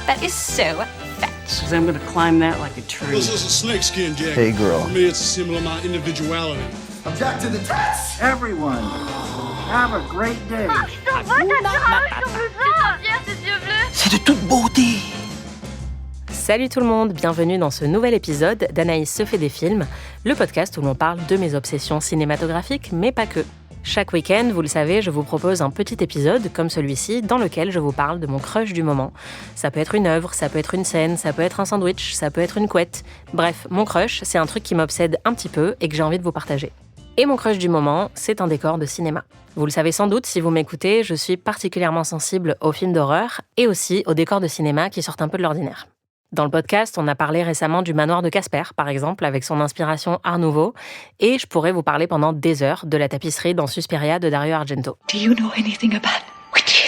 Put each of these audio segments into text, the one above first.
That is so fetch. Because I'm going to climb that like a tree. This is a snakeskin jacket. Hey, girl. For me, it's a symbol of my individuality. Object to the test! Everyone, have a great day. C'est de toute beauté. Salut tout le monde, bienvenue dans ce nouvel épisode d'Anaïs se fait des films, le podcast où l'on parle de mes obsessions cinématographiques, mais pas que. Chaque week-end, vous le savez, je vous propose un petit épisode comme celui-ci dans lequel je vous parle de mon crush du moment. Ça peut être une œuvre, ça peut être une scène, ça peut être un sandwich, ça peut être une couette. Bref, mon crush, c'est un truc qui m'obsède un petit peu et que j'ai envie de vous partager. Et mon crush du moment, c'est un décor de cinéma. Vous le savez sans doute si vous m'écoutez, je suis particulièrement sensible aux films d'horreur et aussi aux décors de cinéma qui sortent un peu de l'ordinaire. Dans le podcast, on a parlé récemment du manoir de Casper, par exemple, avec son inspiration Art Nouveau, et je pourrais vous parler pendant des heures de la tapisserie dans Suspiria de Dario Argento. Do you know anything about witches?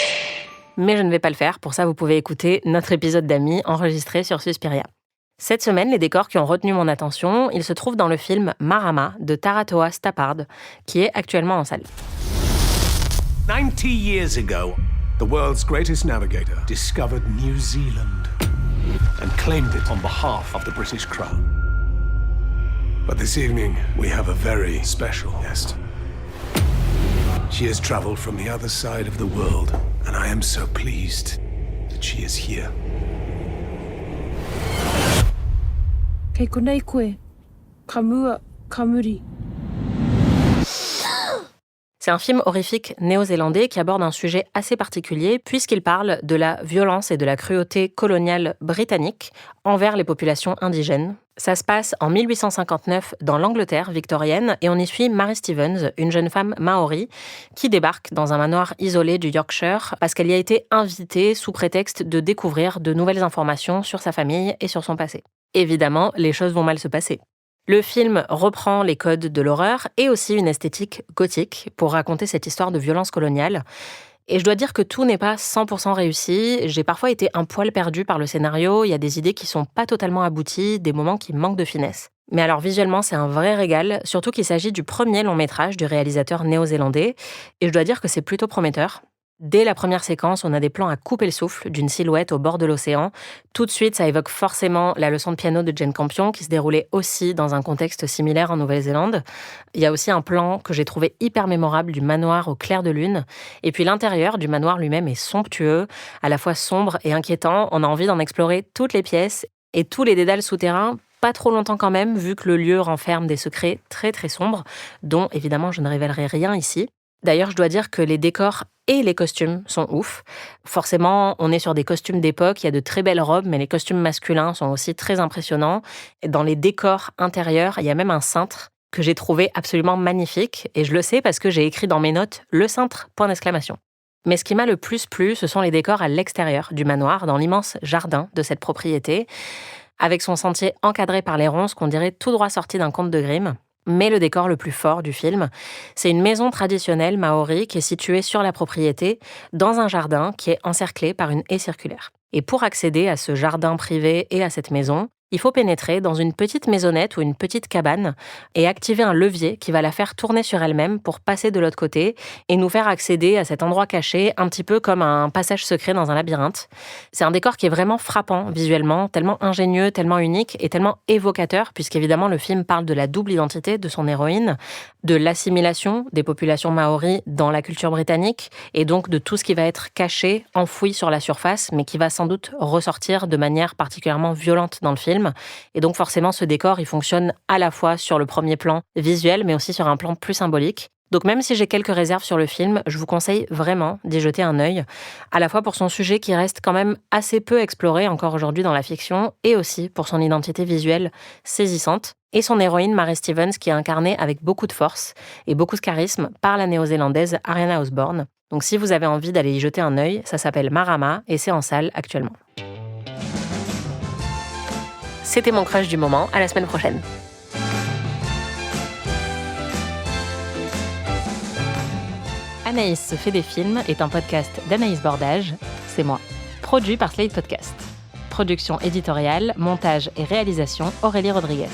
Mais je ne vais pas le faire, pour ça vous pouvez écouter notre épisode d'amis enregistré sur Suspiria. Cette semaine, les décors qui ont retenu mon attention, ils se trouvent dans le film Marama de Taratoa Stappard, qui est actuellement en salle. 90 years ago, the world's greatest navigator discovered New Zealand and claimed it on behalf of the British Crown. But this evening, we have a very special guest. She has traveled from the other side of the world, and I am so pleased that she is here. Keikonei koe, kamua, kamuri. C'est un film horrifique néo-zélandais qui aborde un sujet assez particulier puisqu'il parle de la violence et de la cruauté coloniale britannique envers les populations indigènes. Ça se passe en 1859 dans l'Angleterre victorienne et on y suit Mary Stevens, une jeune femme maori qui débarque dans un manoir isolé du Yorkshire parce qu'elle y a été invitée sous prétexte de découvrir de nouvelles informations sur sa famille et sur son passé. Évidemment, les choses vont mal se passer. Le film reprend les codes de l'horreur et aussi une esthétique gothique pour raconter cette histoire de violence coloniale. Et je dois dire que tout n'est pas 100% réussi. J'ai parfois été un poil perdu par le scénario. Il y a des idées qui sont pas totalement abouties, des moments qui manquent de finesse. Mais alors visuellement, c'est un vrai régal, surtout qu'il s'agit du premier long métrage du réalisateur néo-zélandais. Et je dois dire que c'est plutôt prometteur. Dès la première séquence, on a des plans à couper le souffle d'une silhouette au bord de l'océan. Tout de suite, ça évoque forcément la leçon de piano de Jane Campion, qui se déroulait aussi dans un contexte similaire en Nouvelle-Zélande. Il y a aussi un plan que j'ai trouvé hyper mémorable du manoir au clair de lune. Et puis l'intérieur du manoir lui-même est somptueux, à la fois sombre et inquiétant. On a envie d'en explorer toutes les pièces et tous les dédales souterrains. Pas trop longtemps quand même, vu que le lieu renferme des secrets très très sombres, dont évidemment je ne révélerai rien ici. D'ailleurs, je dois dire que les décors et les costumes sont ouf. Forcément, on est sur des costumes d'époque, il y a de très belles robes, mais les costumes masculins sont aussi très impressionnants. Et dans les décors intérieurs, il y a même un cintre que j'ai trouvé absolument magnifique. Et je le sais parce que j'ai écrit dans mes notes « le cintre ». Mais ce qui m'a le plus plu, ce sont les décors à l'extérieur du manoir, dans l'immense jardin de cette propriété, avec son sentier encadré par les ronces qu'on dirait tout droit sorti d'un conte de Grimm. Mais le décor le plus fort du film, c'est une maison traditionnelle maori qui est située sur la propriété, dans un jardin qui est encerclé par une haie circulaire. Et pour accéder à ce jardin privé et à cette maison, il faut pénétrer dans une petite maisonnette ou une petite cabane et activer un levier qui va la faire tourner sur elle-même pour passer de l'autre côté et nous faire accéder à cet endroit caché, un petit peu comme un passage secret dans un labyrinthe. C'est un décor qui est vraiment frappant visuellement, tellement ingénieux, tellement unique et tellement évocateur, puisqu'évidemment le film parle de la double identité de son héroïne, de l'assimilation des populations maoris dans la culture britannique et donc de tout ce qui va être caché, enfoui sur la surface, mais qui va sans doute ressortir de manière particulièrement violente dans le film. Et donc forcément, ce décor, il fonctionne à la fois sur le premier plan visuel, mais aussi sur un plan plus symbolique. Donc même si j'ai quelques réserves sur le film, je vous conseille vraiment d'y jeter un œil, à la fois pour son sujet qui reste quand même assez peu exploré encore aujourd'hui dans la fiction, et aussi pour son identité visuelle saisissante, et son héroïne Mary Stevens qui est incarnée avec beaucoup de force et beaucoup de charisme par la néo-zélandaise Ariana Osborne. Donc si vous avez envie d'aller y jeter un œil, ça s'appelle Marama et c'est en salle actuellement. C'était mon crush du moment, à la semaine prochaine. Anaïs se fait des films est un podcast d'Anaïs Bordage, c'est moi. Produit par Slate Podcast. Production éditoriale, montage et réalisation Aurélie Rodriguez.